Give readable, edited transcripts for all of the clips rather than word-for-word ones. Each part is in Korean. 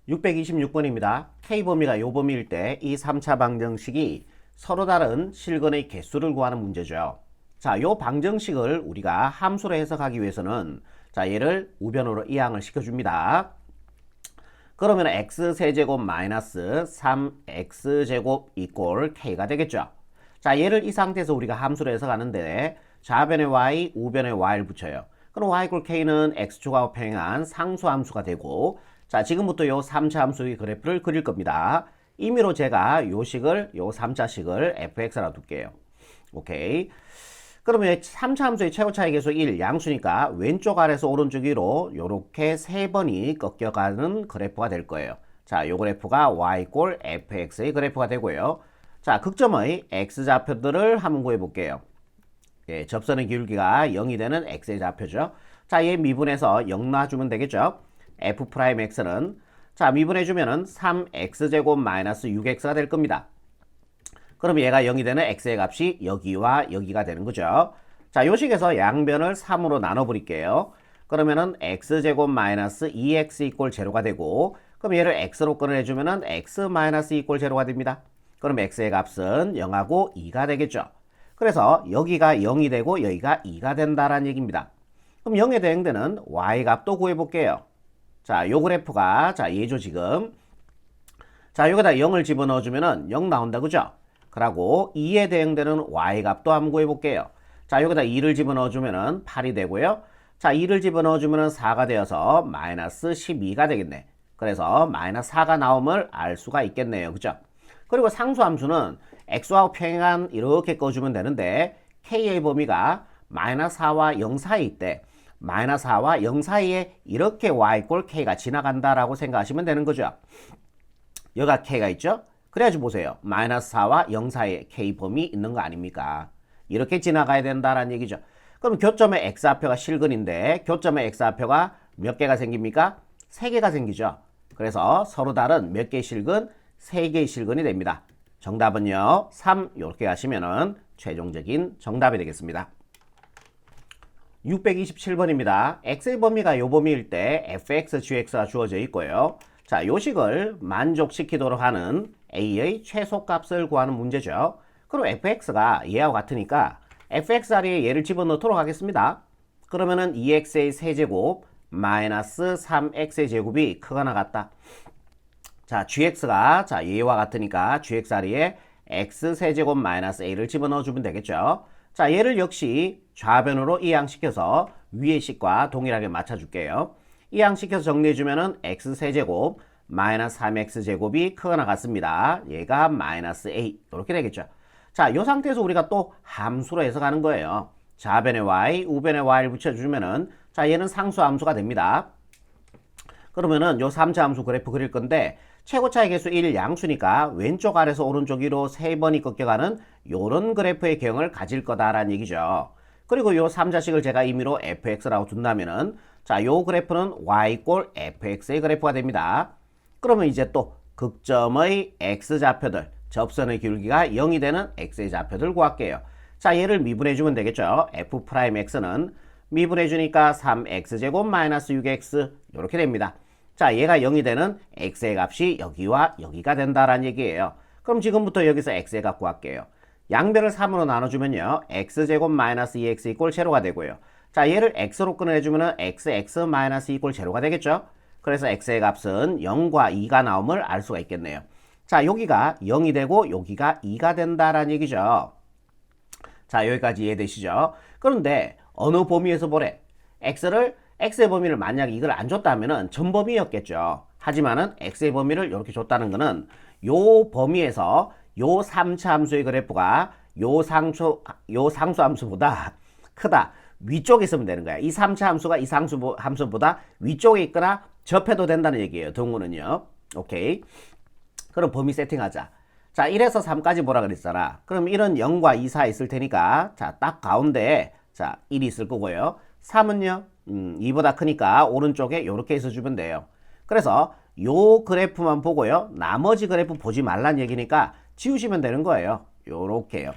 626번입니다. K범위가 요 범위일 때 이 3차 방정식이 서로 다른 실근의 개수를 구하는 문제죠. 자, 요 방정식을 우리가 함수로 해석하기 위해서는 자, 얘를 우변으로 이항을 시켜줍니다. 그러면 x세제곱 마이너스 3x제곱 이꼴 k가 되겠죠. 자, 얘를 이 상태에서 우리가 함수로 해석하는데 좌변에 y, 우변에 y를 붙여요. 그럼 y 이꼴 k는 x축하고 평행한 상수함수가 되고, 자, 지금부터 요 3차 함수의 그래프를 그릴 겁니다. 임의로 제가 요 3차식을 fx라고 둘게요. 오케이. 그러면 3차 함수의 최고차의 계수 1, 양수니까 왼쪽 아래에서 오른쪽 위로 요렇게 3번이 꺾여가는 그래프가 될 거예요. 자, 요 그래프가 y 꼴 fx의 그래프가 되고요. 자, 극점의 x좌표들을 한번 구해볼게요. 예, 접선의 기울기가 0이 되는 x의 좌표죠. 자, 얘 미분해서 0 놔주면 되겠죠. f'x는 자, 미분해주면은 3x제곱 마이너스 6x가 될 겁니다. 그럼 얘가 0이 되는 x의 값이 여기와 여기가 되는 거죠. 자, 요 식에서 양변을 3으로 나눠버릴게요. 그러면은 x제곱 마이너스 2x 이꼴 제로가 되고, 그럼 얘를 x로 끊어내주면은 x 마이너스 이꼴 제로가 됩니다. 그럼 x의 값은 0하고 2가 되겠죠. 그래서 여기가 0이 되고 여기가 2가 된다라는 얘기입니다. 그럼 0에 대응되는 y 값도 구해볼게요. 자, 요 그래프가 자, 얘죠 지금. 자, 여기다 0을 집어넣어주면은 0 나온다, 그죠? 그러고 2에 대응되는 y 값도 한번 구해볼게요. 자, 여기다 2를 집어넣어주면은 8이 되고요. 자, 2를 집어넣어주면은 4가 되어서 마이너스 12가 되겠네. 그래서 마이너스 4가 나옴을 알 수가 있겠네요, 그죠? 그리고 상수함수는 x하고 평행한 이렇게 꺼주면 되는데 k의 범위가 마이너스 4와 0 사이일 때 마이너스 4와 0 사이에 이렇게 y 꼴 k가 지나간다라고 생각하시면 되는 거죠. 여기가 k가 있죠? 그래야지 보세요. 마이너스 4와 0 사이에 k 범위 있는 거 아닙니까? 이렇게 지나가야 된다라는 얘기죠. 그럼 교점의 x좌표가 실근인데 교점의 x좌표가 몇 개가 생깁니까? 3개가 생기죠. 그래서 서로 다른 몇 개의 실근? 3개의 실근이 됩니다. 정답은요. 3 이렇게 하시면은 최종적인 정답이 되겠습니다. 627번입니다. x의 범위가 요 범위일 때 fx, gx가 주어져 있고요. 자, 요 식을 만족시키도록 하는 a의 최소값을 구하는 문제죠. 그럼 fx가 얘와 같으니까 fx 자리에 얘를 집어넣도록 하겠습니다. 그러면은 2x의 세제곱 마이너스 3x의 제곱이 크거나 같다. 자, gx가 자, 얘와 같으니까 gx 자리에 x 세제곱 마이너스 a를 집어넣어주면 되겠죠. 자, 얘를 역시 좌변으로 이항시켜서 위의 식과 동일하게 맞춰줄게요. 이항시켜서 정리해주면은 x 세제곱 마이너스 3x 제곱이 크거나 같습니다. 얘가 마이너스 a 이렇게 되겠죠. 자, 요 상태에서 우리가 또 함수로 해석하는 거예요. 좌변에 y, 우변에 y를 붙여주면은 자, 얘는 상수함수가 됩니다. 그러면은 요 3차 함수 그래프 그릴 건데 최고차의 개수 1 양수니까 왼쪽 아래에서 오른쪽 위로 3번이 꺾여가는 요런 그래프의 경을 가질 거다라는 얘기죠. 그리고 요 3자식을 제가 임의로 fx라고 둔다면은 자, 요 그래프는 y 꼴 fx의 그래프가 됩니다. 그러면 이제 또 극점의 x좌표들, 접선의 기울기가 0이 되는 x의 좌표들 구할게요. 자, 얘를 미분해주면 되겠죠. f'x는 미분해주니까 3x제곱 마이너스 6x 이렇게 됩니다. 자, 얘가 0이 되는 x의 값이 여기와 여기가 된다라는 얘기예요. 그럼 지금부터 여기서 x의 값 구할게요. 양변을 3으로 나눠주면요. x제곱 마이너스 2x 이꼴 제로가 되고요. 자, 얘를 x로 끊어내주면은 x 마이너스 2 이꼴 제로가 되겠죠. 그래서 x의 값은 0과 2가 나옴을 알 수가 있겠네요. 자, 여기가 0이 되고 여기가 2가 된다라는 얘기죠. 자, 여기까지 이해되시죠? 그런데 어느 범위에서 보래? x의 범위를 만약 이걸 안 줬다면은 전범위였겠죠. 하지만은 x의 범위를 이렇게 줬다는 거는 요 범위에서 요 3차 함수의 그래프가 요 상수 함수보다 크다. 위쪽에 있으면 되는 거야. 이 3차 함수가 이 상수 함수보다 위쪽에 있거나 접해도 된다는 얘기예요. 동호는요. 오케이. 그럼 범위 세팅하자. 자, 1에서 3까지 보라 그랬잖아. 그럼 1은 0과 2 사이 있을 테니까 자, 딱 가운데에 자, 1이 있을 거고요. 3은요. 2보다 크니까 오른쪽에 이렇게 있어주면 돼요. 그래서 요 그래프만 보고요. 나머지 그래프 보지 말란 얘기니까 지우시면 되는 거예요. 요렇게요.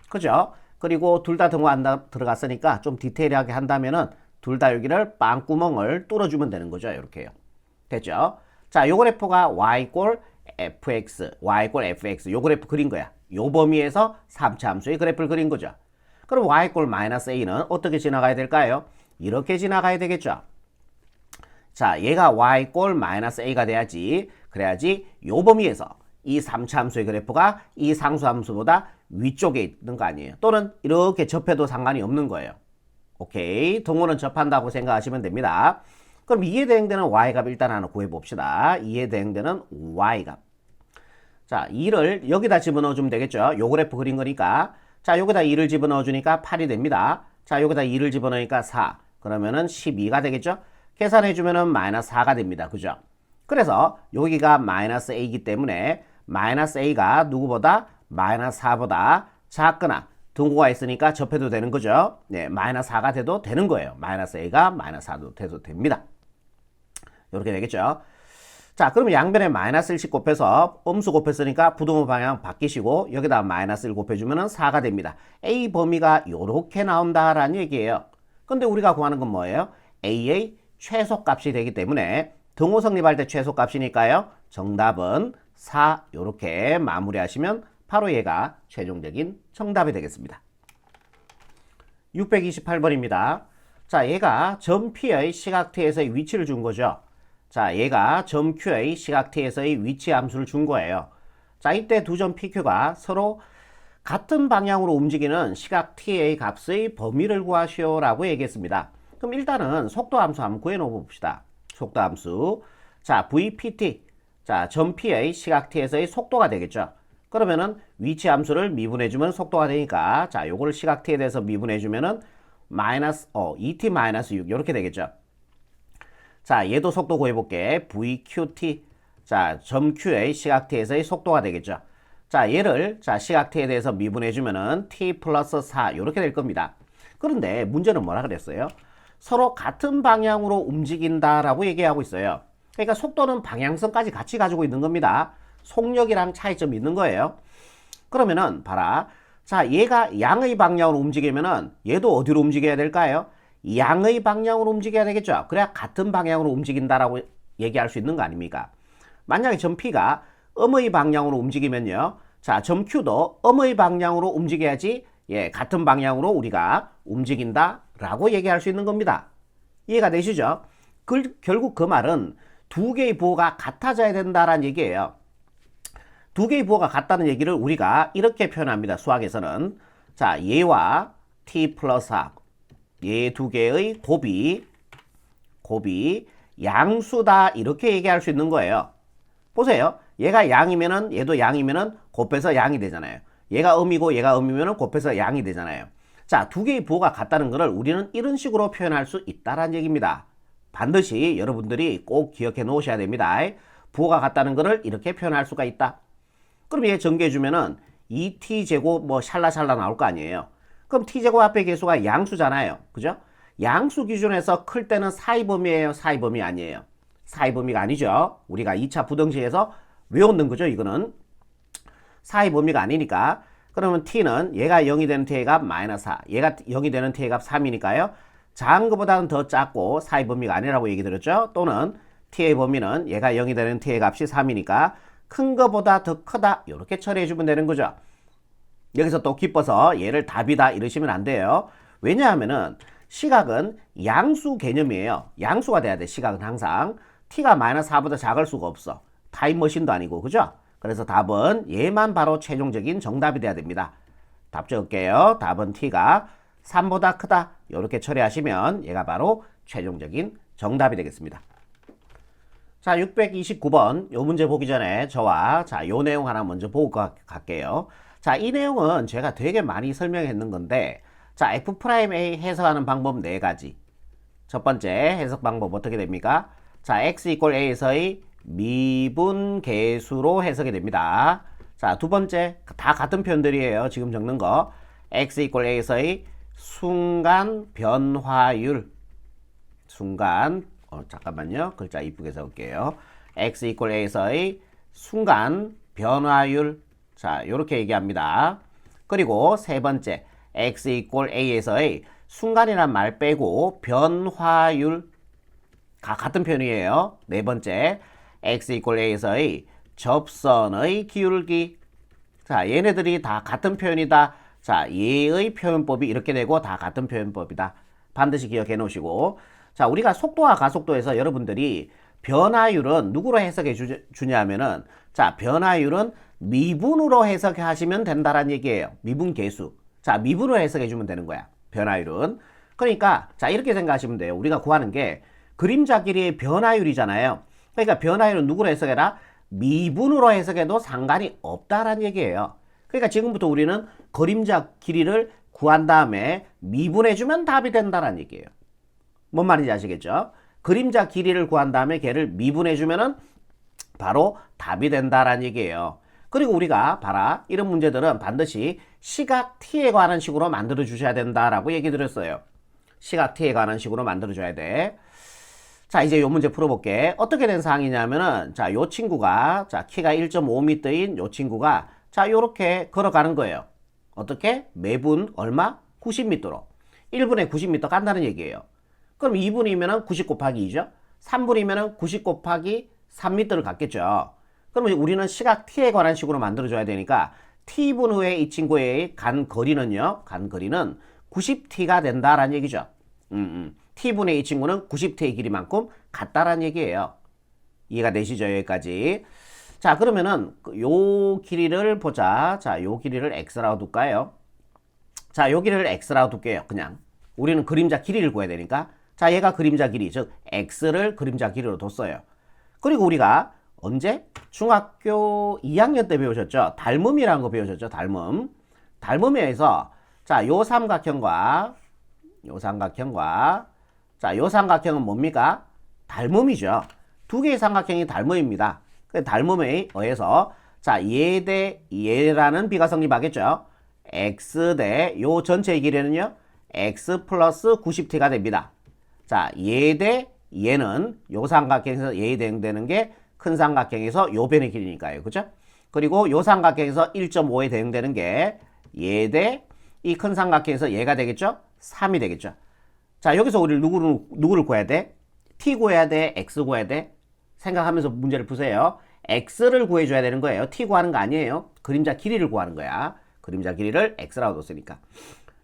그죠? 그리고 둘 다 등호 안 들어갔으니까 좀 디테일하게 한다면은 둘 다 여기를 빵구멍을 뚫어주면 되는 거죠. 이렇게요. 됐죠? 자, 요 그래프가 y 꼴 fx, y 꼴 fx 요 그래프 그린 거야. 요 범위에서 3차 함수의 그래프를 그린 거죠. 그럼 y 꼴 마이너스 a는 어떻게 지나가야 될까요? 이렇게 지나가야 되겠죠. 자, 얘가 y 꼴 마이너스 a가 돼야지. 그래야지 요 범위에서 이 3차 함수의 그래프가 이 상수 함수보다 위쪽에 있는 거 아니에요. 또는 이렇게 접해도 상관이 없는 거예요. 오케이. 동호는 접한다고 생각하시면 됩니다. 그럼 2에 대응되는 y값 일단 하나 구해봅시다. 2에 대응되는 y값. 자, 2를 여기다 집어넣어주면 되겠죠. 요 그래프 그린 거니까. 자, 여기다 2를 집어넣어주니까 8이 됩니다. 자, 여기다 2를 집어넣으니까 4. 그러면은 12가 되겠죠. 계산해주면은 마이너스 4가 됩니다. 그죠? 그래서 여기가 마이너스 a이기 때문에 마이너스 a가 누구보다 마이너스 4보다 작거나 등호가 있으니까 접해도 되는 거죠. 네, 마이너스 4가 돼도 되는 거예요. 마이너스 a가 마이너스 4도 돼도 됩니다. 이렇게 되겠죠. 자, 그러면 양변에 마이너스 1씩 곱해서 음수 곱했으니까 부등호 방향 바뀌시고 여기다 마이너스 1 곱해주면 4가 됩니다. A 범위가 이렇게 나온다라는 얘기예요. 근데 우리가 구하는 건 뭐예요? A의 최소값이 되기 때문에 등호 성립할 때 최소값이니까요. 정답은 4 이렇게 마무리하시면 바로 얘가 최종적인 정답이 되겠습니다. 628번입니다. 자, 얘가 점 P의 시각 T에서의 위치를 준 거죠. 자, 얘가 점 Q의 시각 T에서의 위치 함수를 준 거예요. 자, 이때 두 점 PQ가 서로 같은 방향으로 움직이는 시각 T의 값의 범위를 구하시오라고 얘기했습니다. 그럼 일단은 속도 함수 한번 구해 놓아 봅시다. 속도 함수. 자, VPT. 자, 점 P의 시각 T에서의 속도가 되겠죠. 그러면은 위치 함수를 미분해주면 속도가 되니까 자, 요거를 시각 T에 대해서 미분해주면은 마이너스 2t-6 이렇게 되겠죠. 자, 얘도 속도 구해볼게. VQT. 자, 점 Q의 시각 T에서의 속도가 되겠죠. 자, 얘를 자, 시각 T에 대해서 미분해주면은 t 플러스 4 이렇게 될 겁니다. 그런데 문제는 뭐라 그랬어요? 서로 같은 방향으로 움직인다라고 얘기하고 있어요. 그러니까 속도는 방향성까지 같이 가지고 있는 겁니다. 속력이랑 차이점이 있는 거예요. 그러면은 봐라. 자, 얘가 양의 방향으로 움직이면은 얘도 어디로 움직여야 될까요? 양의 방향으로 움직여야 되겠죠. 그래야 같은 방향으로 움직인다라고 얘기할 수 있는 거 아닙니까? 만약에 점 P가 음의 방향으로 움직이면요. 자, 점 Q도 음의 방향으로 움직여야지 같은 방향으로 우리가 움직인다라고 얘기할 수 있는 겁니다. 이해가 되시죠? 결국 그 말은 두 개의 부호가 같아져야 된다라는 얘기예요. 두 개의 부호가 같다는 얘기를 우리가 이렇게 표현합니다. 수학에서는. 자, 얘와 t 플러스 4. 얘 두 개의 곱이 양수다 이렇게 얘기할 수 있는 거예요. 보세요. 얘가 양이면은 얘도 양이면은 곱해서 양이 되잖아요. 얘가 음이고 얘가 음이면은 곱해서 양이 되잖아요. 자, 두 개의 부호가 같다는 것을 우리는 이런 식으로 표현할 수 있다라는 얘기입니다. 반드시 여러분들이 꼭 기억해 놓으셔야 됩니다. 부호가 같다는 것을 이렇게 표현할 수가 있다. 그럼 얘 전개해주면은 2t제곱 뭐 샬라샬라 나올 거 아니에요. 그럼 t제곱 앞에 개수가 양수잖아요. 그죠? 양수 기준에서 클 때는 사이 범위예요? 사이 범위 아니에요? 사이 범위가 아니죠. 우리가 2차 부등식에서 외웠는 거죠. 이거는 사이 범위가 아니니까. 그러면 t는 얘가 0이 되는 t의 값 마이너스 4, 얘가 0이 되는 t의 값 3이니까요. 작은 것보다는 더 작고 사이 범위가 아니라고 얘기 드렸죠. 또는 t의 범위는 얘가 0이 되는 t의 값이 3이니까 큰 것보다 더 크다 이렇게 처리해주면 되는 거죠. 여기서 또 기뻐서 얘를 답이다 이러시면 안 돼요. 왜냐하면은 시각은 양수 개념이에요. 양수가 돼야 돼. 시각은 항상 t가 마이너스 4보다 작을 수가 없어. 타임머신도 아니고 그죠? 그래서 답은 얘만 바로 최종적인 정답이 돼야 됩니다. 답 적을게요. 답은 t가 3보다 크다 이렇게 처리하시면 얘가 바로 최종적인 정답이 되겠습니다. 자, 629번 요 문제 보기 전에 저와 자, 요 내용 하나 먼저 보고 갈게요. 자, 이 내용은 제가 되게 많이 설명했는 건데 자, F'A 해석하는 방법 4가지. 첫 번째 해석 방법 어떻게 됩니까? 자, x = a에서의 미분계수로 해석이 됩니다. 자, 두 번째 다 같은 표현들이에요. 지금 적는 거. x = a에서의 순간 변화율. 잠깐만요. 글자 이쁘게 적을게요. x = a에서의 순간 변화율. 자, 요렇게 얘기합니다. 그리고 세 번째, x = a에서의 순간이란 말 빼고 변화율. 같은 표현이에요. 네 번째, x 이퀄 a에서의 접선의 기울기. 자, 얘네들이 다 같은 표현이다. 자, 얘의 표현법이 이렇게 되고 다 같은 표현법이다. 반드시 기억해 놓으시고. 자, 우리가 속도와 가속도에서 여러분들이 변화율은 누구로 해석해 주냐 하면은, 자, 변화율은 미분으로 해석하시면 된다라는 얘기예요. 미분 계수. 자, 미분으로 해석해 주면 되는 거야. 변화율은. 그러니까 자, 이렇게 생각하시면 돼요. 우리가 구하는 게 그림자 길이의 변화율이잖아요. 그러니까 변화율은 누구로 해석해라? 미분으로 해석해도 상관이 없다라는 얘기예요. 그러니까 지금부터 우리는 그림자 길이를 구한 다음에 미분해주면 답이 된다라는 얘기예요. 뭔 말인지 아시겠죠? 그림자 길이를 구한 다음에 걔를 미분해주면은 바로 답이 된다라는 얘기예요. 그리고 우리가 봐라, 이런 문제들은 반드시 시각 t에 관한 식으로 만들어 주셔야 된다라고 얘기 드렸어요. 시각 t에 관한 식으로 만들어 줘야 돼. 자, 이제 요 문제 풀어볼게. 어떻게 된 상황이냐면은, 자, 요 친구가, 자, 키가 1.5m인 요 친구가, 자, 요렇게 걸어가는 거예요. 어떻게? 매분 얼마? 90m로. 1분에 90m 간다는 얘기예요. 그럼 2분이면은 90 곱하기 2죠? 3분이면은 90 곱하기 3m를 갖겠죠. 그러면 우리는 시각 t에 관한 식으로 만들어줘야 되니까, t분 후에 이 친구의 간 거리는요, 간 거리는 90t가 된다라는 얘기죠. t분의 이 친구는 90t의 길이만큼 같다라는 얘기예요. 이해가 되시죠? 여기까지. 자, 그러면은 요 길이를 보자. 자, 요 길이를 x라고 둘까요? 자, 요 길이를 x라고 둘게요. 그냥. 우리는 그림자 길이를 구해야 되니까. 자, 얘가 그림자 길이, 즉 x를 그림자 길이로 뒀어요. 그리고 우리가 언제? 중학교 2학년 때 배우셨죠? 닮음이라는 거 배우셨죠? 닮음. 닮음에서 자, 요 삼각형과 자, 요 삼각형은 뭡니까? 닮음이죠. 두 개의 삼각형이 닮음입니다. 그 닮음에 의해서 자, 얘 대 얘라는 비가 성립하겠죠. x 대 요 전체의 길이는요, x 플러스 90t가 됩니다. 자, 얘 대 얘는 요 삼각형에서 얘에 대응되는 게 큰 삼각형에서 요 변의 길이니까요. 그죠? 그리고 요 삼각형에서 1.5에 대응되는 게 얘 대 이 큰 삼각형에서 얘가 되겠죠? 3이 되겠죠. 자, 여기서 우리 누구를 구해야 돼? t 구해야 돼? x 구해야 돼? 생각하면서 문제를 푸세요. x를 구해줘야 되는 거예요. t 구하는 거 아니에요. 그림자 길이를 구하는 거야. 그림자 길이를 x라고 뒀으니까.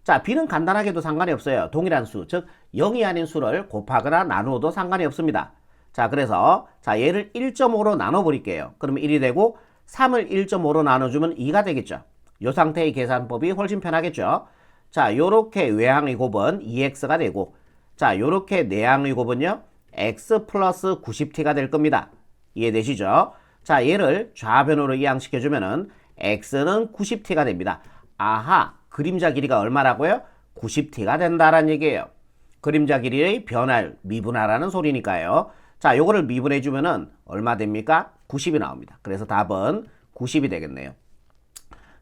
자, b는 간단하게도 상관이 없어요. 동일한 수, 즉 0이 아닌 수를 곱하거나 나누어도 상관이 없습니다. 자, 그래서 자, 얘를 1.5로 나눠버릴게요. 그러면 1이 되고 3을 1.5로 나눠주면 2가 되겠죠. 이 상태의 계산법이 훨씬 편하겠죠. 자, 요렇게 외항의 곱은 2x가 되고, 자, 요렇게 내항의 곱은요, x 플러스 90t가 될 겁니다. 이해되시죠? 자, 얘를 좌변으로 이항시켜주면은 x는 90t가 됩니다. 아하, 그림자 길이가 얼마라고요? 90t가 된다라는 얘기예요. 그림자 길이의 변화를 미분하라는 소리니까요. 자, 요거를 미분해주면은 얼마 됩니까? 90이 나옵니다. 그래서 답은 90이 되겠네요.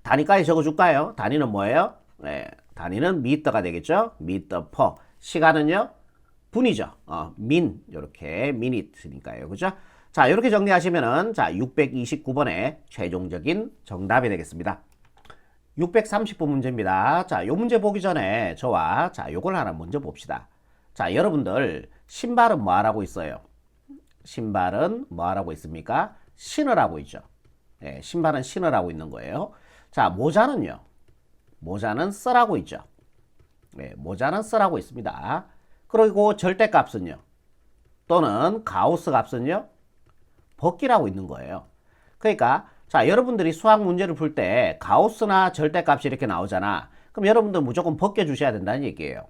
단위까지 적어줄까요? 단위는 뭐예요? 네, 단위는 미터가 되겠죠? 미터 퍼. 시간은요? 분이죠. 요렇게 미니트니까요. 그죠? 자, 요렇게 정리하시면은 자, 629번의 최종적인 정답이 되겠습니다. 630번 문제입니다. 자, 요 문제 보기 전에 저와 자, 요걸 하나 먼저 봅시다. 자, 여러분들 신발은 뭐 하라고 있어요? 신발은 뭐 하라고 있습니까? 신으라고 있죠. 네, 신발은 신으라고 있는 거예요. 자, 모자는요? 모자는 쓰라고 있죠. 네, 모자는 쓰라고 있습니다. 그리고 절대값은요? 또는 가우스 값은요? 벗기라고 있는 거예요. 그러니까 자, 여러분들이 수학 문제를 풀 때 가우스나 절대값이 이렇게 나오잖아. 그럼 여러분들 무조건 벗겨주셔야 된다는 얘기예요.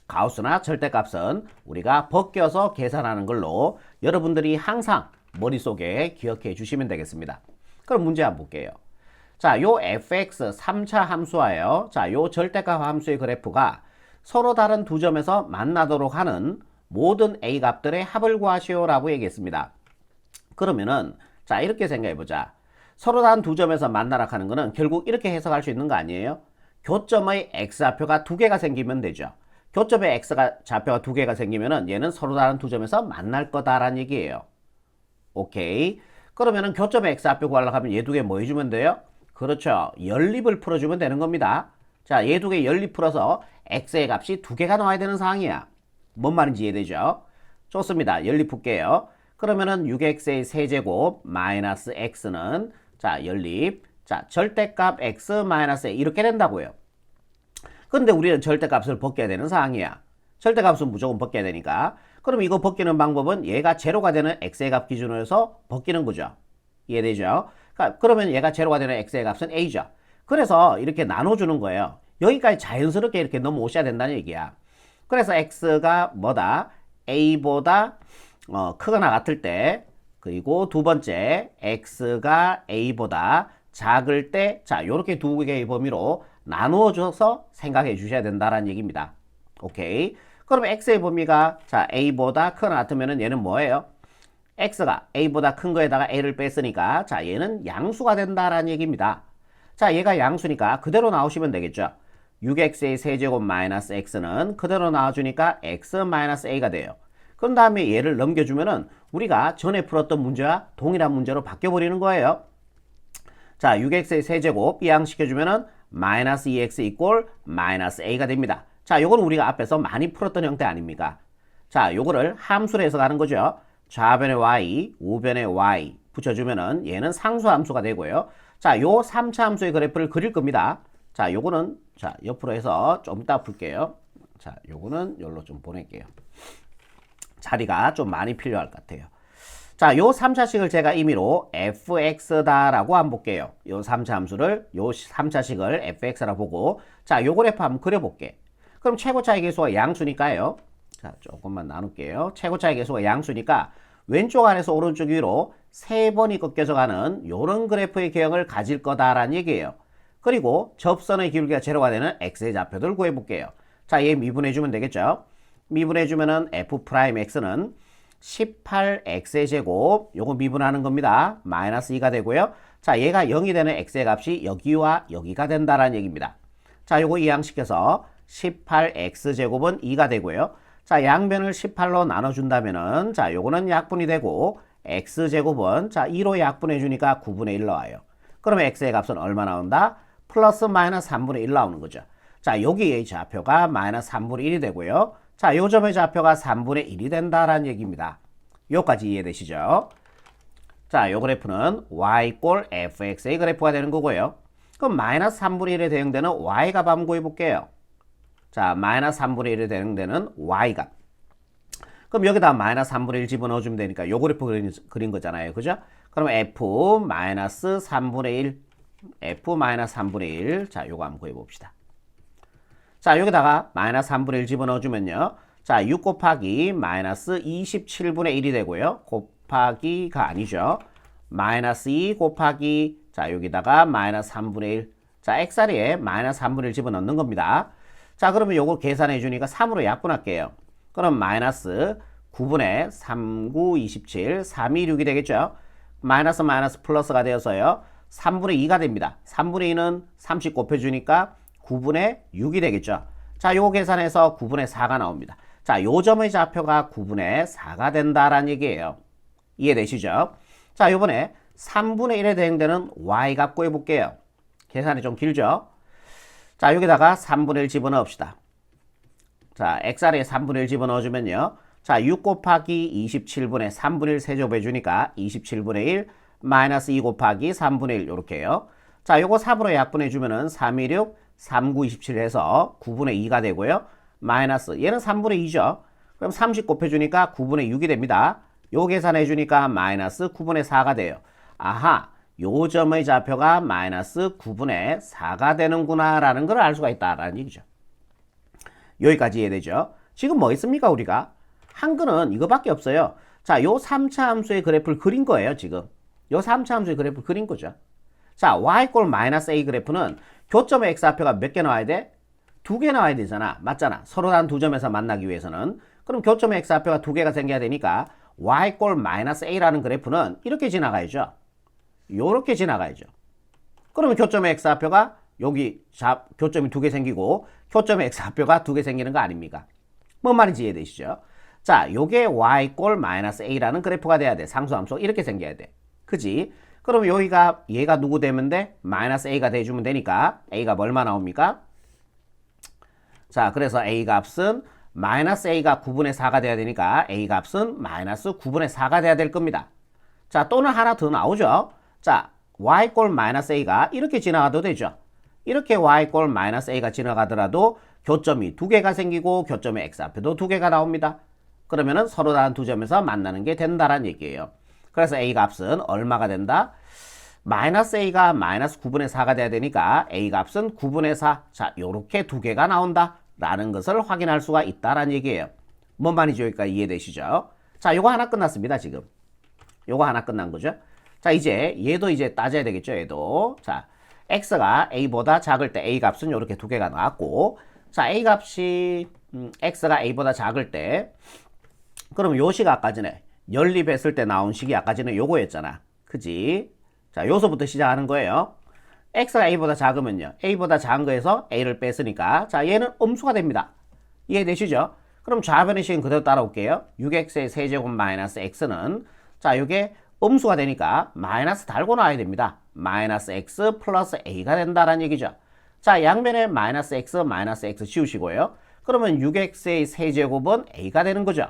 가우스나 절대값은 우리가 벗겨서 계산하는 걸로 여러분들이 항상 머릿속에 기억해 주시면 되겠습니다. 그럼 문제 한번 볼게요. 자, 요 fx 3차 함수와요. 자, 요 절대값 함수의 그래프가 서로 다른 두 점에서 만나도록 하는 모든 a 값들의 합을 구하시오라고 얘기했습니다. 그러면은 자, 이렇게 생각해 보자. 서로 다른 두 점에서 만나라 하는 거는 결국 이렇게 해석할 수 있는 거 아니에요? 교점의 x좌표가 두 개가 생기면 되죠. 교점의 x좌표가 두 개가 생기면은 얘는 서로 다른 두 점에서 만날 거다라는 얘기예요. 오케이. 그러면은 교점의 x좌표 구하려고 하면 얘 두 개 뭐 해주면 돼요? 그렇죠. 연립을 풀어주면 되는 겁니다. 자, 얘 두 개 연립 풀어서 x의 값이 두 개가 나와야 되는 상황이야. 뭔 말인지 이해되죠? 좋습니다. 연립 풀게요. 그러면은 6x의 세제곱 마이너스 x는 자 연립 자 절대값 x 마이너스 a 이렇게 된다고요. 근데 우리는 절대값을 벗겨야 되는 상황이야. 절대값은 무조건 벗겨야 되니까. 그럼 이거 벗기는 방법은 얘가 제로가 되는 x의 값 기준으로 해서 벗기는 거죠. 이해되죠? 그러면 얘가 제로가 되는 x의 값은 a죠. 그래서 이렇게 나눠주는 거예요. 여기까지 자연스럽게 이렇게 넘어오셔야 된다는 얘기야. 그래서 x가 뭐다? a보다 크거나 같을 때, 그리고 두 번째 x가 a보다 작을 때, 자 요렇게 두 개의 범위로 나누어줘서 생각해 주셔야 된다는 얘기입니다. 오케이. 그럼 x의 범위가 자 a보다 크거나 같으면 얘는 뭐예요? x가 a보다 큰 거에다가 a를 뺐으니까 자 얘는 양수가 된다라는 얘기입니다. 자 얘가 양수니까 그대로 나오시면 되겠죠. 6x의 세제곱 마이너스 x는 그대로 나와주니까 x 마이너스 a가 돼요. 그런 다음에 얘를 넘겨주면은 우리가 전에 풀었던 문제와 동일한 문제로 바뀌어버리는 거예요. 자 6x의 세제곱 이항시켜주면은 마이너스 2x 이꼴 마이너스 a가 됩니다. 자 요거는 우리가 앞에서 많이 풀었던 형태 아닙니까? 자 요거를 함수로 해석하는 거죠. 좌변에 y, 우변에 y 붙여주면은 얘는 상수함수가 되고요. 자 요 3차 함수의 그래프를 그릴 겁니다. 자 요거는 자 옆으로 해서 좀 이따 풀게요. 자 요거는 여기로 좀 보낼게요. 자리가 좀 많이 필요할 것 같아요. 자, 요 3차식을 제가 임의로 fx다라고 한번 볼게요. 요 3차 함수를, 요 3차식을 fx라고 보고, 자, 요 그래프 한번 그려볼게. 그럼 최고차의 계수가 양수니까요. 자, 조금만 나눌게요. 최고차의 계수가 양수니까 왼쪽 아래서 오른쪽 위로 3번이 꺾여져 가는 요런 그래프의 개형을 가질 거다라는 얘기예요. 그리고 접선의 기울기가 제로가 되는 x의 좌표를 구해볼게요. 자, 얘 미분해주면 되겠죠. 미분해주면은 f'x는 18x의 제곱, 요거 미분하는 겁니다. 마이너스 2가 되고요. 자, 얘가 0이 되는 x의 값이 여기와 여기가 된다라는 얘기입니다. 자, 요거 이항시켜서 18x 제곱은 2가 되고요. 자, 양변을 18로 나눠준다면은, 자, 요거는 약분이 되고, x 제곱은, 자, 2로 약분해 주니까 9분의 1 나와요. 그러면 x의 값은 얼마 나온다? 플러스 마이너스 3분의 1 나오는 거죠. 자, 여기의 좌표가 마이너스 3분의 1이 되고요. 자, 요 점의 좌표가 3분의 1이 된다라는 얘기입니다. 요까지 이해되시죠? 자, 요 그래프는 y 꼴 fx의 그래프가 되는 거고요. 그럼 마이너스 3분의 1에 대응되는 y값 한번 구해볼게요. 자, 마이너스 3분의 1에 대응되는 y값. 그럼 여기다 마이너스 3분의 1 집어넣어주면 되니까 요 그래프 그린 거잖아요. 그죠? 그럼 f 마이너스 3분의 1, f 마이너스 3분의 1. 자, 요거 한번 구해봅시다. 자, 여기다가 마이너스 3분의 1 집어넣어주면요. 자, 6 곱하기 마이너스 27분의 1이 되고요. 곱하기가 아니죠. 마이너스 2 곱하기 자, 여기다가 마이너스 3분의 1. 자, x자리에 마이너스 3분의 1 집어넣는 겁니다. 자, 그러면 요거 계산해 주니까 3으로 약분할게요. 그럼 마이너스 9분의 3, 9, 27, 3, 2, 6이 되겠죠. 마이너스 마이너스 플러스가 되어서요. 3분의 2가 됩니다. 3분의 2는 30 곱해주니까 9분의 6이 되겠죠. 자, 요거 계산해서 9분의 4가 나옵니다. 자, 요 점의 좌표가 9분의 4가 된다라는 얘기예요. 이해되시죠? 자, 요번에 3분의 1에 대응되는 y값 구해볼게요. 계산이 좀 길죠? 자, 여기다가 3분의 1 집어넣읍시다. 자, x자리에 3분의 1 집어넣어주면요. 자, 6 곱하기 27분의 3분의 1 세제곱해주니까 27분의 1 마이너스 2 곱하기 3분의 1 요렇게요. 자, 요거 4분의 약분해주면은 3, 2, 6, 3, 9, 27 해서 9분의 2가 되고요. 마이너스 얘는 3분의 2죠. 그럼 30 곱해주니까 9분의 6이 됩니다. 요 계산해주니까 마이너스 9분의 4가 돼요. 아하, 요 점의 좌표가 마이너스 9분의 4가 되는구나 라는 걸 알 수가 있다라는 얘기죠. 여기까지 이해되죠? 지금 뭐 있습니까 우리가? 한글은 이거밖에 없어요. 자, 요 3차 함수의 그래프를 그린 거예요 지금. 요 3차 함수의 그래프를 그린 거죠. 자, y 꼴 마이너스 a 그래프는 교점의 x좌표가 몇 개 나와야 돼? 2개 나와야 되잖아. 맞잖아. 서로 다른 두 점에서 만나기 위해서는. 그럼 교점의 x좌표가 2개가 생겨야 되니까 y 꼴 마이너스 a라는 그래프는 이렇게 지나가야죠. 요렇게 지나가야죠. 그러면 교점의 x좌표가 여기 교점이 2개 생기고 교점의 x좌표가 2개 생기는 거 아닙니까? 뭔 말인지 이해되시죠? 자, 요게 y 꼴 마이너스 a라는 그래프가 돼야 돼. 상수함수 이렇게 생겨야 돼. 그지? 그럼 여기가 얘가 누구 되면 돼? 마이너스 a가 돼주면 되니까 a가 얼마 나옵니까? 자, 그래서 a 값은 마이너스 a가 9분의 4가 돼야 되니까 a 값은 마이너스 9분의 4가 돼야 될 겁니다. 자, 또는 하나 더 나오죠. 자, y 꼴 마이너스 a가 이렇게 지나가도 되죠. 이렇게 y 꼴 마이너스 a가 지나가더라도 교점이 두 개가 생기고 교점의 x 앞에도 두 개가 나옵니다. 그러면은 서로 다른 두 점에서 만나는 게 된다라는 얘기예요. 그래서 a 값은 얼마가 된다? 마이너스 a가 마이너스 9분의 4가 돼야 되니까 a 값은 9분의 4. 자, 요렇게 두 개가 나온다 라는 것을 확인할 수가 있다라는 얘기예요. 뭔 말인지 여기까지 이해되시죠? 자, 요거 하나 끝났습니다. 지금 요거 하나 끝난 거죠. 자, 이제 얘도 이제 따져야 되겠죠. 얘도. 자, x가 a보다 작을 때 a 값은 요렇게 두 개가 나왔고, 자, a 값이 x가 a보다 작을 때, 그럼 요 식 아까 전에 연립했을 때 나온 식이 아까 전에 요거였잖아. 그지? 자, 요소부터 시작하는 거예요. x가 a보다 작으면요, a보다 작은 거에서 a를 뺐으니까, 자, 얘는 음수가 됩니다. 이해되시죠? 그럼 좌변의 식은 그대로 따라올게요. 6x의 세제곱 마이너스 x는, 자, 요게 음수가 되니까 마이너스 달고 나와야 됩니다. 마이너스 x 플러스 a가 된다라는 얘기죠. 자, 양변에 마이너스 x 지우시고요. 그러면 6x의 세제곱은 a가 되는 거죠.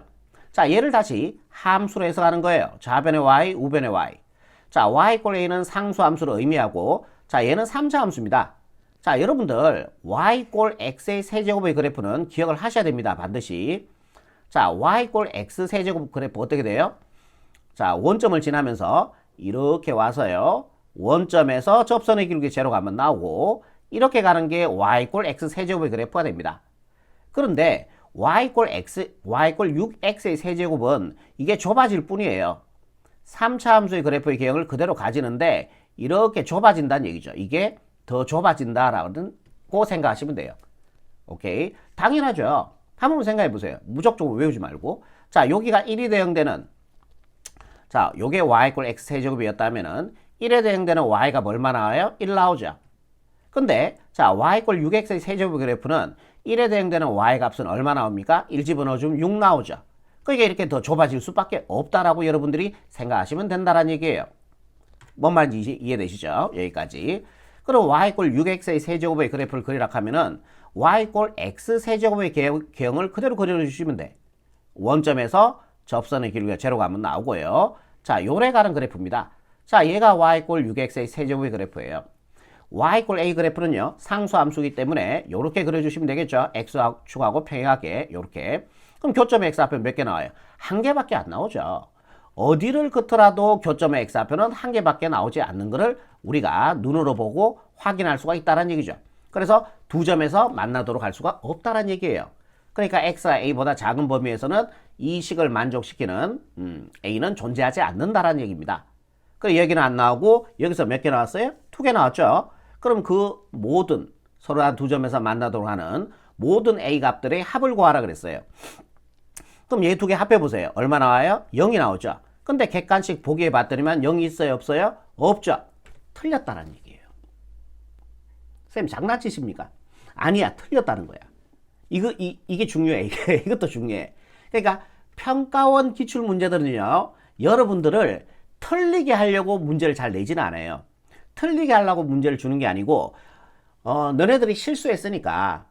자, 얘를 다시 함수로 해석하는 거예요. 좌변의 y, 우변의 y. 자, y 꼴 a는 상수함수를 의미하고, 자, 얘는 3차 함수입니다. 자, 여러분들 y 꼴 x의 세제곱의 그래프는 기억을 하셔야 됩니다. 반드시. 자, y 꼴 x 세제곱 그래프 어떻게 돼요? 자, 원점을 지나면서 이렇게 와서요, 원점에서 접선의 기울기 제로가 한번 나오고, 이렇게 가는 게 y 꼴 x 세제곱의 그래프가 됩니다. 그런데 y 꼴 6x의 세제곱은 이게 좁아질 뿐이에요. 3차 함수의 그래프의 개형을 그대로 가지는데 이렇게 좁아진다는 얘기죠. 이게 더 좁아진다라고 생각하시면 돼요. 오케이? 당연하죠. 한번 생각해 보세요. 무적적으로 외우지 말고. 자, 여기가 1이 대응되는, 자, 요게 y 꼴 x 세제곱이었다면은 1에 대응되는 y가 얼마 나와요? 1 나오죠. 근데 자, y 꼴 6x의 세제곱 그래프는 1에 대응되는 y 값은 얼마 나옵니까? 1 집어넣어주면 6 나오죠. 그러니까 이렇게 더 좁아질 수밖에 없다라고 여러분들이 생각하시면 된다는 얘기예요. 뭔 말인지 이해되시죠? 여기까지. 그럼 y 꼴 6x의 세제곱의 그래프를 그리라 하면은 y 꼴 x 세제곱의 개형을 그대로 그려주시면 돼. 원점에서 접선의 길이가 제로가 한번 나오고요. 자, 요래 가는 그래프입니다. 자, 얘가 y 꼴 6x의 세제곱의 그래프예요. y 꼴 a 그래프는요, 상수함수이기 때문에 요렇게 그려주시면 되겠죠. x축하고 평행하게 요렇게. 그럼 교점의 x 앞에 몇 개 나와요? 한 개밖에 안 나오죠. 어디를 긋더라도 교점의 x 앞에는 한 개밖에 나오지 않는 것을 우리가 눈으로 보고 확인할 수가 있다는 얘기죠. 그래서 두 점에서 만나도록 할 수가 없다는 얘기예요. 그러니까 x가 a보다 작은 범위에서는 이 식을 만족시키는 a는 존재하지 않는다라는 얘기입니다. 그래서 여기는 안 나오고 여기서 몇 개 나왔어요? 2개 나왔죠. 그럼 그 모든 서로 한 두 점에서 만나도록 하는 모든 a 값들의 합을 구하라 그랬어요. 그럼 얘 두 개 합해보세요. 얼마 나와요? 0이 나오죠. 근데 객관식 보기에 봤더니만 0이 있어요? 없어요? 없죠. 틀렸다는 얘기예요. 쌤 장난치십니까? 아니야, 틀렸다는 거야. 이게 중요해. 이것도 중요해. 그러니까 평가원 기출 문제들은요, 여러분들을 틀리게 하려고 문제를 잘 내지는 않아요. 틀리게 하려고 문제를 주는 게 아니고, 너네들이 실수했으니까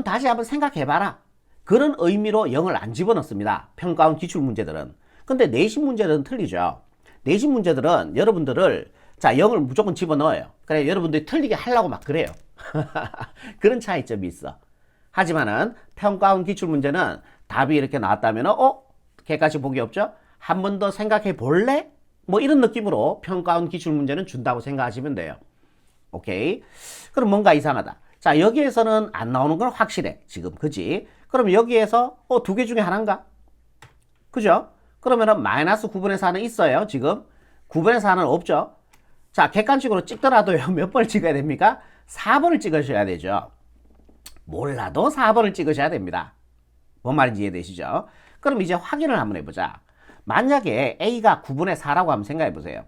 다시 한번 생각해봐라. 그런 의미로 0을 안 집어넣습니다. 평가원 기출 문제들은. 근데 내신 문제들은 틀리죠. 내신 문제들은 여러분들을, 자, 0을 무조건 집어넣어요. 그래, 여러분들이 틀리게 하려고 막 그래요. 그런 차이점이 있어. 하지만은 평가원 기출 문제는 답이 이렇게 나왔다면은, 객관식 보기 없죠? 한 번 더 생각해 볼래? 뭐 이런 느낌으로 평가원 기출 문제는 준다고 생각하시면 돼요. 오케이? 그럼 뭔가 이상하다. 자, 여기에서는 안 나오는 건 확실해. 지금, 그지? 그럼 여기에서, 두 개 중에 하나인가? 그죠? 그러면은 마이너스 9분의 4는 있어요, 지금. 9분의 4는 없죠? 자, 객관식으로 찍더라도요, 몇 번을 찍어야 됩니까? 4번을 찍으셔야 되죠. 몰라도 4번을 찍으셔야 됩니다. 뭔 말인지 이해되시죠? 그럼 이제 확인을 한번 해보자. 만약에 A가 9분의 4라고 한번 생각해 보세요.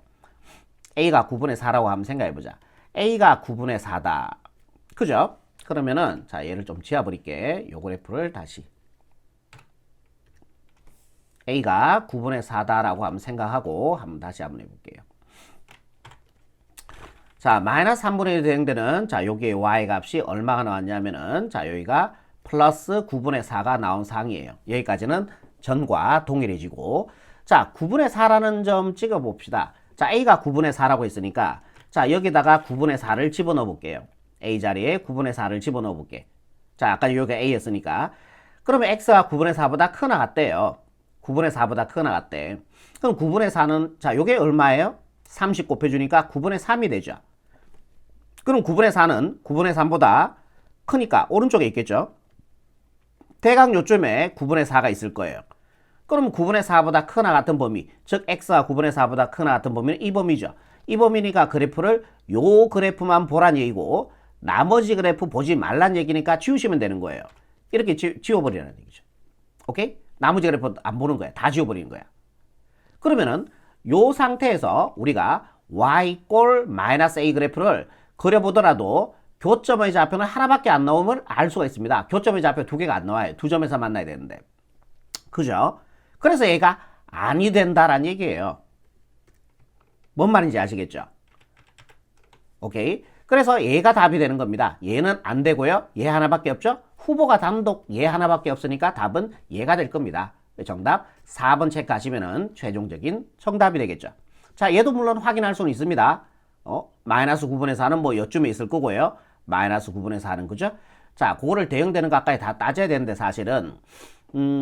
A가 9분의 4라고 한번 생각해 보자. A가 9분의 4다. 그죠? 그러면은, 자, 얘를 좀 지워버릴게. 요 그래프를 다시. A가 9분의 4다라고 한번 생각하고, 다시 한번 해볼게요. 자, 마이너스 3분의 1 대응되는, 자, 여기에 y 값이 얼마가 나왔냐면은, 자, 여기가 플러스 9분의 4가 나온 상이에요. 여기까지는 전과 동일해지고, 자 9분의 4라는 점 찍어봅시다. 자 A가 9분의 4라고 했으니까 자 여기다가 9분의 4를 집어넣어 볼게요. A 자리에 9분의 4를 집어넣어 볼게. 자 아까 여기가 A였으니까 그러면 X가 9분의 4보다 크나 같대요. 9분의 4보다 크나 같대. 그럼 9분의 4는 자 요게 얼마예요? 30 곱해주니까 9분의 3이 되죠. 그럼 9분의 4는 9분의 3보다 크니까 오른쪽에 있겠죠. 대강 요쯤에 9분의 4가 있을 거예요. 그럼 9분의 4보다 크나 같은 범위, 즉 x가 9분의 4보다 크나 같은 범위는 이 범위죠. 이 범위니까 그래프를 요 그래프만 보란 얘기고 나머지 그래프 보지 말란 얘기니까 지우시면 되는 거예요. 이렇게 지워버리라는 얘기죠. 오케이? 나머지 그래프 안 보는 거야. 다 지워버리는 거야. 그러면은 요 상태에서 우리가 y 꼴 마이너스 a 그래프를 그려보더라도 교점의 좌표는 하나밖에 안 나오면 알 수가 있습니다. 교점의 좌표 두 개가 안 나와요. 두 점에서 만나야 되는데. 그죠? 그래서 얘가 아니 된다라는 얘기예요. 뭔 말인지 아시겠죠? 오케이. 그래서 얘가 답이 되는 겁니다. 얘는 안 되고요. 얘 하나밖에 없죠? 후보가 단독 얘 하나밖에 없으니까 답은 얘가 될 겁니다. 정답 4번 체크하시면은 최종적인 정답이 되겠죠. 자, 얘도 물론 확인할 수는 있습니다. 마이너스 9분의 4는 뭐 요쯤에 있을 거고요. 마이너스 9분의 4는 그죠? 자, 그거를 대응되는 것까지 다 따져야 되는데 사실은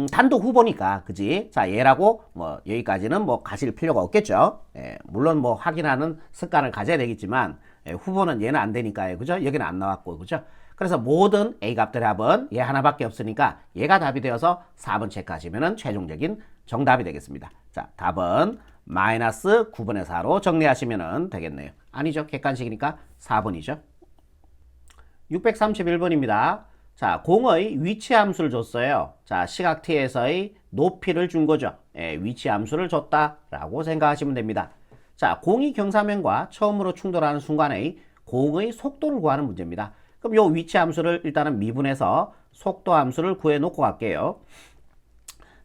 단독 후보니까 그지? 자, 얘라고 뭐 여기까지는 뭐 가실 필요가 없겠죠. 물론 뭐 확인하는 습관을 가져야 되겠지만 후보는 얘는 안 되니까요. 그죠? 여기는 안 나왔고 그죠? 그래서 모든 A 값들의 합은 얘 하나밖에 없으니까 얘가 답이 되어서 4번 체크하시면 최종적인 정답이 되겠습니다. 자, 답은 마이너스 9분의 4로 정리하시면 되겠네요. 아니죠. 객관식이니까 4번이죠. 631번입니다. 자, 공의 위치 함수를 줬어요. 자, 시각 t에서의 높이를 준 거죠. 위치 함수를 줬다라고 생각하시면 됩니다. 자, 공이 경사면과 처음으로 충돌하는 순간의 공의 속도를 구하는 문제입니다. 그럼 요 위치 함수를 일단은 미분해서 속도 함수를 구해놓고 갈게요.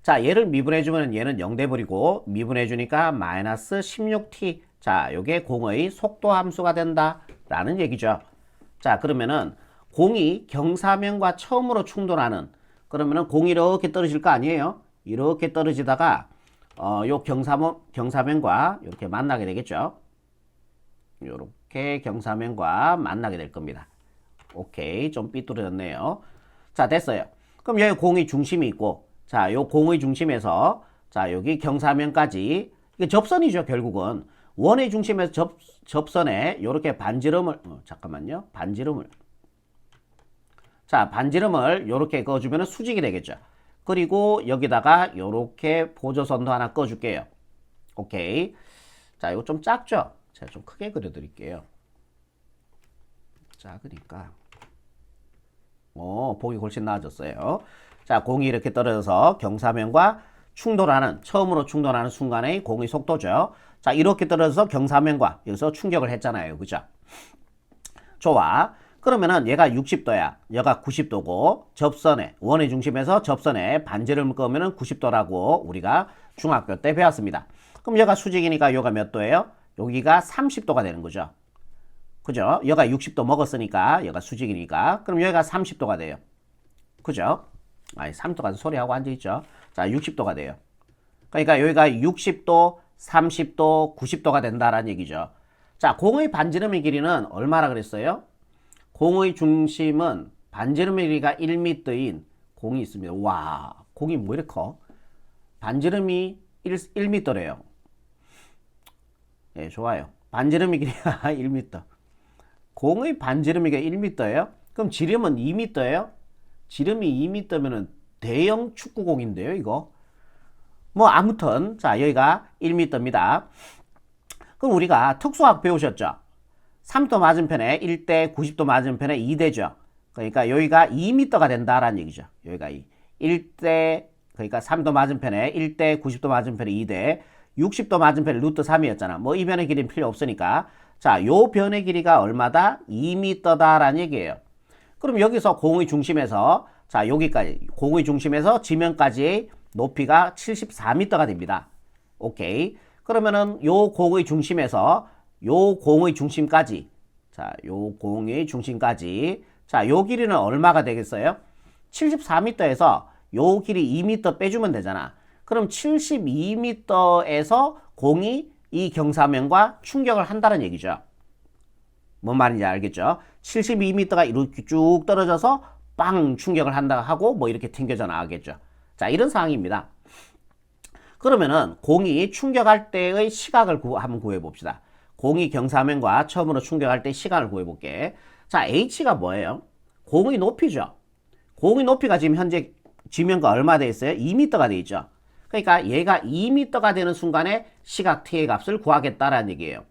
자, 얘를 미분해주면 얘는 0 돼버리고 미분해주니까 마이너스 16t. 자, 요게 공의 속도 함수가 된다라는 얘기죠. 자, 그러면은 공이 경사면과 처음으로 충돌하는 그러면은 공이 이렇게 떨어질 거 아니에요? 이렇게 떨어지다가 요 경사면과 이렇게 만나게 되겠죠. 요렇게 경사면과 만나게 될 겁니다. 오케이, 좀 삐뚤어졌네요. 자, 됐어요. 그럼 여기 공의 중심이 있고, 자, 요 공의 중심에서 자, 여기 경사면까지 이게 접선이죠, 결국은. 원의 중심에서 접선에 요렇게 반지름을 잠깐만요. 반지름을 요렇게 그어주면 수직이 되겠죠. 그리고 여기다가 요렇게 보조선도 하나 꺼줄게요. 오케이. 자, 이거 좀 작죠? 제가 좀 크게 그려드릴게요. 작으니까. 보기 훨씬 나아졌어요. 자, 공이 이렇게 떨어져서 경사면과 처음으로 충돌하는 순간의 공의 속도죠. 자, 이렇게 떨어져서 경사면과 여기서 충격을 했잖아요. 그죠? 좋아. 그러면은 얘가 60도야. 얘가 90도고 원의 중심에서 접선에 반지름을 끄면은 90도라고 우리가 중학교 때 배웠습니다. 그럼 얘가 수직이니까 얘가 몇 도예요? 여기가 30도가 되는 거죠. 그죠? 얘가 60도 먹었으니까 얘가 수직이니까 그럼 여기가 30도가 돼요. 그죠? 아니 30도가 소리하고 앉아있죠. 자, 60도가 돼요. 그러니까 여기가 60도, 30도, 90도가 된다라는 얘기죠. 자, 공의 반지름의 길이는 얼마나 그랬어요? 공의 중심은 반지름의 길이가 1m인 공이 있습니다. 와, 공이 뭐 이렇게 커? 반지름이 1m래요. 예, 좋아요. 반지름의 길이가 1m. 공의 반지름이 1m예요? 그럼 지름은 2m예요? 지름이 2m면은 대형 축구공인데요, 이거. 뭐 아무튼 자, 여기가 1m입니다. 그럼 우리가 특수학 배우셨죠? 30도 맞은편에 1대, 90도 맞은편에 2대죠. 그러니까 여기가 2m가 된다라는 얘기죠. 여기가 1대, 그러니까 3도 맞은편에 1대, 90도 맞은편에 2대, 60도 맞은편에 루트 3이었잖아. 뭐 이 변의 길이는 필요 없으니까. 자, 요 변의 길이가 얼마다? 2m다라는 얘기예요. 그럼 여기서 공의 중심에서 자, 여기까지 공의 중심에서 지면까지의 높이가 74m가 됩니다. 오케이. 그러면은 요 공의 중심에서 요 공의 중심까지 자, 요 공의 중심까지 자, 요 길이는 얼마가 되겠어요? 74m에서 요 길이 2m 빼주면 되잖아. 그럼 72m에서 공이 이 경사면과 충격을 한다는 얘기죠. 뭔 말인지 알겠죠? 72m가 이렇게 쭉 떨어져서 빵 충격을 한다 하고 뭐 이렇게 튕겨져 나가겠죠. 자, 이런 상황입니다. 그러면은 공이 충격할 때의 시각을 한번 구해 봅시다. 공이 경사면과 처음으로 충격할 때 시간을 구해 볼게. 자, h가 뭐예요? 공의 높이죠. 공의 높이가 지금 현재 지면과 얼마 돼 있어요? 2m가 돼 있죠. 그러니까 얘가 2m가 되는 순간에 시각 t의 값을 구하겠다라는 얘기예요.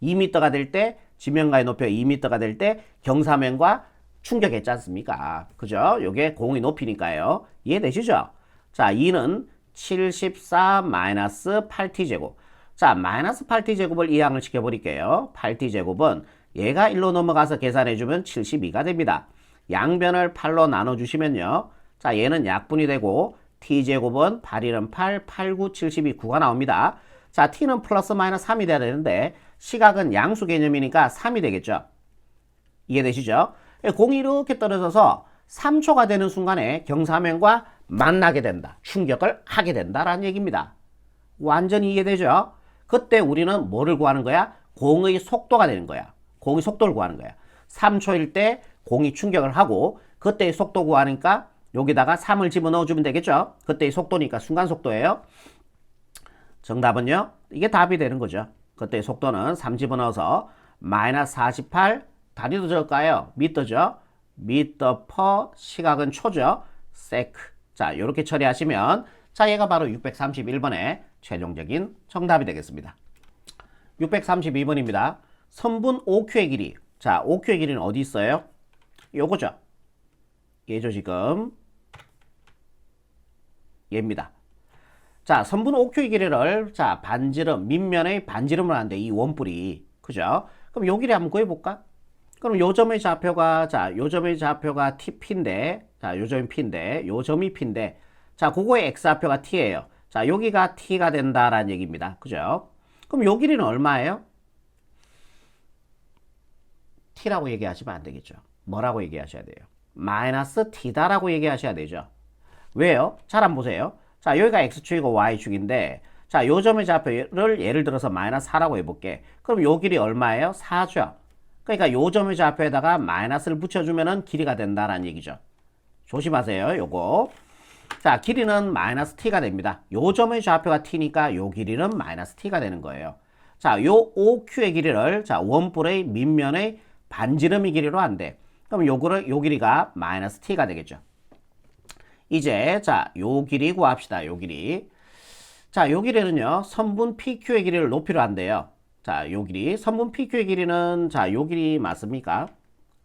2m가 될 때 지면과의 높이가 2m가 될 때 경사면과 충격했지 않습니까? 그죠? 요게 공의 높이니까요. 이해되시죠? 자, 2는 74 마이너스 8t제곱. 자, 마이너스 8t제곱을 이항을 시켜버릴게요. 8t제곱은 얘가 1로 넘어가서 계산해주면 72가 됩니다. 양변을 8로 나눠주시면요. 자, 얘는 약분이 되고 t제곱은 8, 8, 8, 9, 72, 9가 나옵니다. 자, t는 플러스 마이너스 3이 돼야 되는데 시각은 양수 개념이니까 3이 되겠죠. 이해되시죠? 공이 이렇게 떨어져서 3초가 되는 순간에 경사면과 만나게 된다. 충격을 하게 된다라는 얘기입니다. 완전히 이해되죠? 그때 우리는 뭐를 구하는 거야? 공의 속도가 되는 거야. 공의 속도를 구하는 거야. 3초일 때 공이 충격을 하고 그때의 속도 구하니까 여기다가 3을 집어넣어주면 되겠죠? 그때의 속도니까 순간 속도예요. 정답은요? 이게 답이 되는 거죠. 그때의 속도는 3 집어넣어서 마이너스 48 단위도 적을까요? 미터죠. 미터 퍼 시각은 초죠. 세크. 자, 이렇게 처리하시면 자, 얘가 바로 631번의 최종적인 정답이 되겠습니다. 632번입니다. 선분 OQ의 길이. 자, OQ의 길이는 어디 있어요? 요거죠. 얘죠, 지금. 얘입니다. 자, 선분 OQ의 길이를 자, 반지름, 밑면의 반지름을 하는데 이 원뿔이. 그죠? 그럼 요 길이 한번 구해볼까? 그럼 요 점의 좌표가 자, 요 점의 좌표가 P인데 자, 요 점이 P인데 요 점이 P인데 자, 그거의 x좌표가 t예요. 자, 여기가 t가 된다라는 얘기입니다. 그죠? 그럼 요 길이는 얼마예요? t라고 얘기하시면 안 되겠죠. 뭐라고 얘기하셔야 돼요? 마이너스 t다라고 얘기하셔야 되죠. 왜요? 잘 한번 보세요. 자, 여기가 x축이고 y축인데 자, 요 점의 좌표를 예를 들어서 마이너스 4라고 해볼게. 그럼 요 길이 얼마예요? 4죠. 그러니까 요 점의 좌표에다가 마이너스를 붙여주면은 길이가 된다라는 얘기죠. 조심하세요. 요거. 자, 길이는 마이너스 t가 됩니다. 요 점의 좌표가 t니까 요 길이는 마이너스 t가 되는 거예요. 자, 요 OQ의 길이를 자, 원뿔의 밑면의 반지름의 길이로 한대. 그럼 요 길이가 마이너스 t가 되겠죠. 이제 자, 요 길이 구합시다. 요 길이. 자, 요 길이는요. 선분 PQ의 길이를 높이로 한대요. 자, 요 길이. 선분 PQ의 길이는 자, 요 길이 맞습니까?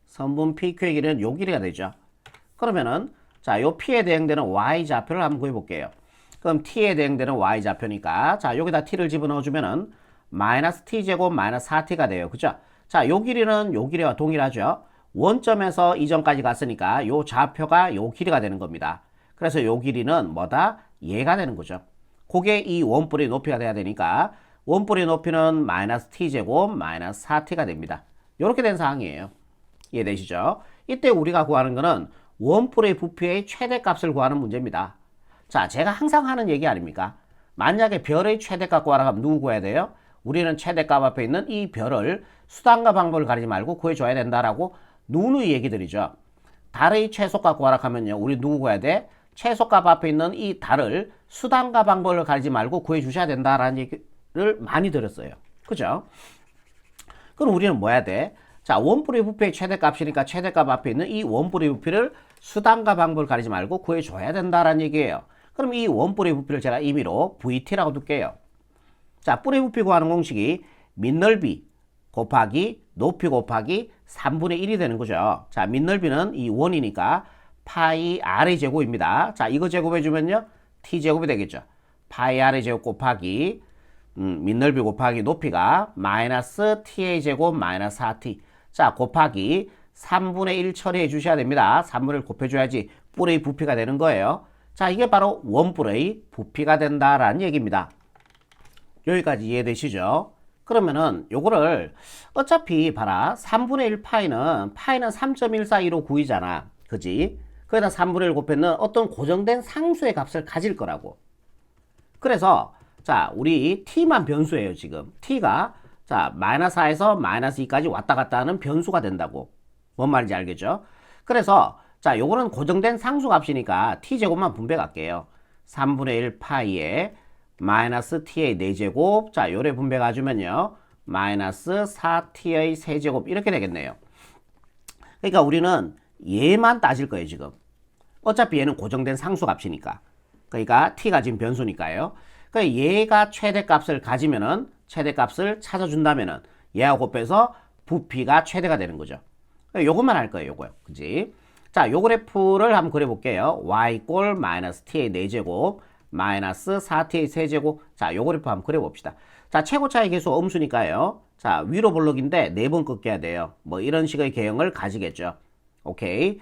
선분 PQ의 길이는 요 길이가 되죠. 그러면은 자, 요 P에 대응되는 Y좌표를 한번 구해볼게요. 그럼 T에 대응되는 Y좌표니까 자, 여기다 T를 집어넣어주면은 마이너스 T제곱 마이너스 4T가 돼요. 그죠? 자, 요 길이는 요 길이와 동일하죠. 원점에서 이점까지 갔으니까 요 좌표가 요 길이가 되는 겁니다. 그래서 요 길이는 뭐다? 얘가 되는 거죠. 그게 이 원뿔의 높이가 돼야 되니까 원뿔의 높이는 마이너스 T제곱 마이너스 4T가 됩니다. 요렇게 된 상황이에요. 이해되시죠? 이때 우리가 구하는 거는 원뿔의 부피의 최대값을 구하는 문제입니다. 자, 제가 항상 하는 얘기 아닙니까? 만약에 별의 최대값 구하라고 하면 누구 구해야 돼요? 우리는 최대값 앞에 있는 이 별을 수단과 방법을 가리지 말고 구해줘야 된다라고 누누이 얘기 드리죠. 달의 최소값 구하라고 하면요. 우리 누구 구해야 돼? 최소값 앞에 있는 이 달을 수단과 방법을 가리지 말고 구해주셔야 된다라는 얘기를 많이 드렸어요. 그죠? 그럼 우리는 뭐 해야 돼? 자, 원뿔의 부피의 최대값이니까 최대값 앞에 있는 이 원뿔의 부피를 수단과 방법을 가리지 말고 구해줘야 된다라는 얘기예요. 그럼 이 원뿔의 부피를 제가 임의로 VT라고 둘게요. 자, 뿔의 부피 구하는 공식이 밑넓이 곱하기 높이 곱하기 3분의 1이 되는 거죠. 자, 밑넓이는 이 원이니까 파이 r의 제곱입니다. 자, 이거 제곱해주면요. t제곱이 되겠죠. 파이 r의 제곱 곱하기 밑넓이 곱하기 높이가 마이너스 t의 제곱 마이너스 4t. 자, 곱하기 3분의 1 처리해 주셔야 됩니다. 3분의 1 곱해줘야지 뿔의 부피가 되는 거예요. 자, 이게 바로 원뿔의 부피가 된다라는 얘기입니다. 여기까지 이해되시죠? 그러면은 요거를 어차피 봐라. 3분의 1 파이는 3.142로 구이잖아. 그지? 거기다 3분의 1 곱했는 어떤 고정된 상수의 값을 가질 거라고. 그래서 자, 우리 t만 변수예요, 지금. t가 자, 마이너스 4에서 마이너스 2까지 왔다 갔다 하는 변수가 된다고. 뭔 말인지 알겠죠? 그래서 자, 요거는 고정된 상수 값이니까 t제곱만 분배할게요. 3분의 1 파이에 마이너스 t의 4제곱. 자, 요래 분배가 주면요. 마이너스 4t의 세제곱 이렇게 되겠네요. 그러니까 우리는 얘만 따질 거예요, 지금. 어차피 얘는 고정된 상수 값이니까. 그러니까 t가 지금 변수니까요. 그러니까 얘가 최대값을 가지면은 최대값을 찾아준다면은 얘하고 곱해서 부피가 최대가 되는 거죠. 요것만 할 거예요, 요거요. 그지? 자, 요 그래프를 한번 그려볼게요. y 꼴 마이너스 t의 4제곱 마이너스 4t의 세제곱. 자, 요 그래프 한번 그려봅시다. 자, 최고차의 계수 음수니까요. 자, 위로 볼록인데 4번 꺾여야 돼요. 뭐 이런 식의 개형을 가지겠죠. 오케이.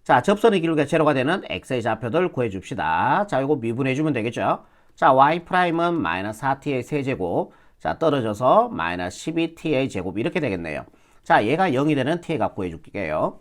자, 접선의 길이가 제로가 되는 x의 좌표들 구해줍시다. 자, 이거 미분해주면 되겠죠. 자, y'은 마이너스 4t의 세제곱. 자, 떨어져서 마이너스 12t의 제곱 이렇게 되겠네요. 자, 얘가 0이 되는 t의 값 구해줄게요.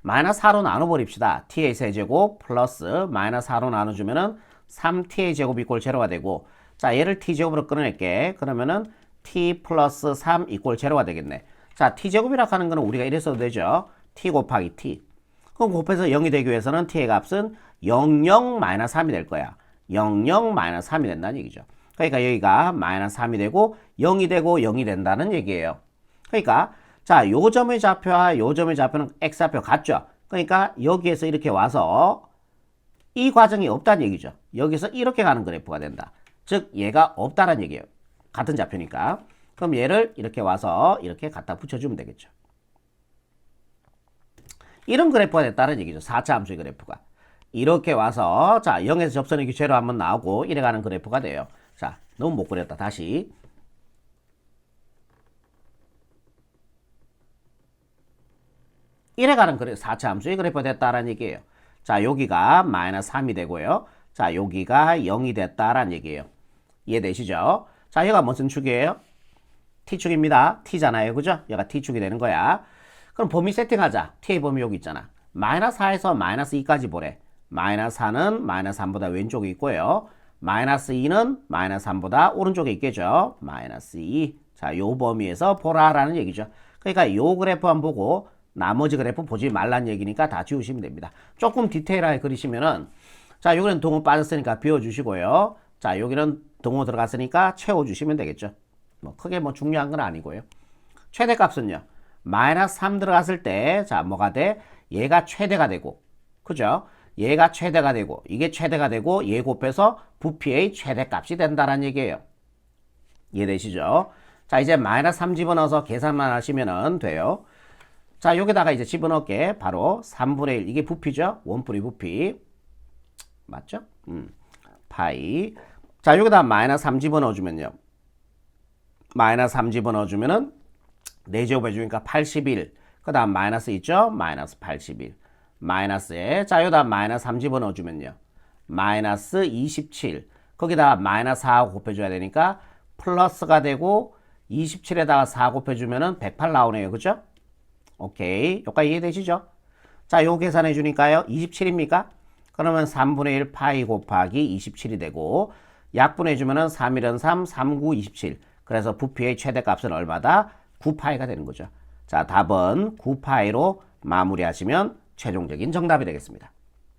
마이너스 4로 나눠버립시다. t의 세제곱 플러스 마이너스 4로 나눠주면은 3t의 제곱 이꼴 제로가 되고, 자, 얘를 t제곱으로 끊어낼게. 그러면은 t 플러스 3 이꼴 제로가 되겠네. 자, t제곱이라고 하는 거는 우리가 이랬어도 되죠. t 곱하기 t. 그럼 곱해서 0이 되기 위해서는 t의 값은 00 마이너스 3이 될 거야. 00 마이너스 3이 된다는 얘기죠. 그러니까 여기가 마이너스 3이 되고 0이 되고 0이 된다는 얘기예요. 그러니까 자, 요 점의 좌표와 요 점의 좌표는 x좌표 같죠. 그러니까 여기에서 이렇게 와서 이 과정이 없다는 얘기죠. 여기서 이렇게 가는 그래프가 된다. 즉 얘가 없다는 얘기예요. 같은 좌표니까. 그럼 얘를 이렇게 와서 이렇게 갖다 붙여주면 되겠죠. 이런 그래프가 됐다는 얘기죠. 4차 함수의 그래프가. 이렇게 와서 자, 0에서 접선의 교체로 한번 나오고 이래가는 그래프가 돼요. 자, 너무 못 그렸다. 다시. 이래가는 4차 함수의 그래프가 됐다라는 얘기예요. 자, 여기가 마이너스 3이 되고요. 자, 여기가 0이 됐다라는 얘기예요. 이해되시죠? 자, 얘가 무슨 축이에요? t축입니다. t잖아요. 그죠? 얘가 t축이 되는 거야. 그럼 범위 세팅하자. t의 범위 여기 있잖아. 마이너스 4에서 마이너스 2까지 보래. 마이너스 4는 마이너스 3보다 왼쪽에 있고요. 마이너스 2는 마이너스 3보다 오른쪽에 있겠죠. 마이너스 2. 자, 요 범위에서 보라라는 얘기죠. 그러니까 요 그래프만 보고 나머지 그래프 보지 말란 얘기니까 다 지우시면 됩니다. 조금 디테일하게 그리시면은, 자, 여기는 동호 빠졌으니까 비워주시고요. 자, 여기는 동호 들어갔으니까 채워주시면 되겠죠. 뭐 크게 뭐 중요한 건 아니고요. 최대값은요. 마이너스 3 들어갔을 때, 자, 뭐가 돼? 얘가 최대가 되고, 그죠? 얘가 최대가 되고, 이게 최대가 되고, 얘 곱해서 부피의 최대값이 된다는 얘기예요. 이해되시죠? 자, 이제 마이너스 3 집어넣어서 계산만 하시면 돼요. 자, 여기다가 이제 집어넣을게. 바로 3분의 1. 이게 부피죠? 원뿔이 부피. 맞죠? 파이. 자, 여기다 마이너스 3 집어넣어주면요. 마이너스 3 집어넣어주면은 4제곱 해주니까 81. 그 다음 마이너스 있죠? 마이너스 81. 마이너스에, 자, 여기다 마이너스 3 집어넣어주면요. 마이너스 27. 거기다 마이너스 4하고 곱해줘야 되니까 플러스가 되고 27에다가 4 곱해주면은 108 나오네요. 그죠? 오케이. 여기까지 이해되시죠? 자, 요 계산해 주니까요. 27입니까? 그러면 3분의 1 파이 곱하기 27이 되고, 약분해 주면은 3, 1은 3, 3, 9, 27. 그래서 부피의 최대값은 얼마다? 9파이가 되는 거죠. 자, 답은 9파이로 마무리하시면 최종적인 정답이 되겠습니다.